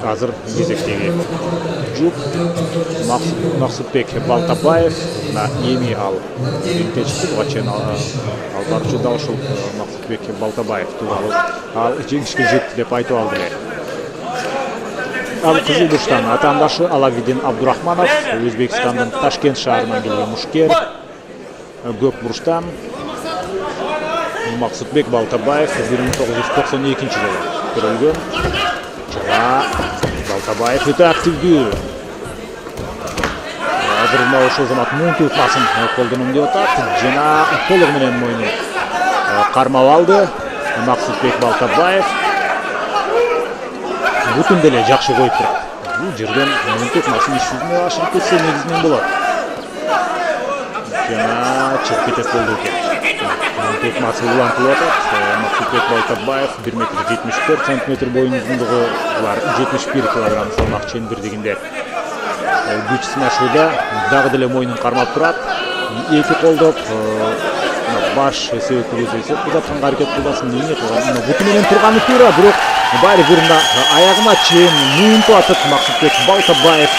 азыр кезектеги жуп Максутбек Балтабаев на эми ал рингге чыкты. Буга чейин ал барчу да ушул Максутбек Балтабаев тууралуу ал жеңишке жетти деп айтып алды эле. Ал Кызыл Бурчтан атаандашы Алавидин Абдурахманов, Өзбекстандын Ташкент шаарынан келген мушкер. Көк Бурчтан Максутбек Балтабаев 1992 жылы төрөлгөн. Балтабаев өтө активдүү. Азыр ошол замат муун тутмасын колдоном деп атат. Жана толугу менен мойнун кармап алды Максутбек Балтабаев. Бүтүн деле жакшы коюп турат. Бул жерден муун тутмасын иш жүзүнө ашырып кетсе негизинен болот. Жана чыгып кетет болду экен. Тутмасы улантылып атат. Максутбек Балтабаев 1,74 сантиметр боюн узундугу, булар 71 килограмм салмак чембирдигинде. Күч сынашууда дагы деле мойнун кармап турат. Эки колдоп баш себептүү эсеп узатканга аракет кылбасын дейм. Буту менен турганы туура, бирок баары бир аягына чейин муунтуп атып Максутбек Балтабаев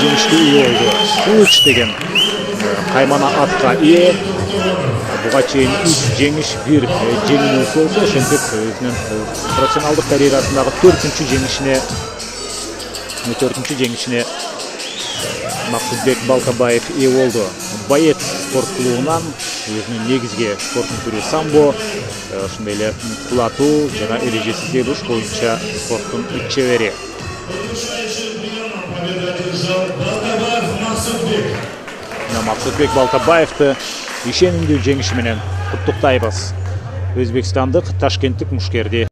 жеңишке ээ болду. Уч деген каймана атка ээ. Буга чейин 3 жеңиш, 1 жеңилүүсү болсо, ошентип өзүнүн профессионалдык карьерасындагы 4-чү жеңишине Максутбек Балтабаев ээ болду. Боец спорт клубунан өзүнүн негизги спорттун түрү самбо, ошондой эле кулатуу жана эрежесиз тебиш боюнча спорттун чебери. Максутбек Балтабаевди ишенимдүү жеңиши менен куттуктайбыз. Өзбекстандык Ташкенттик мушкерди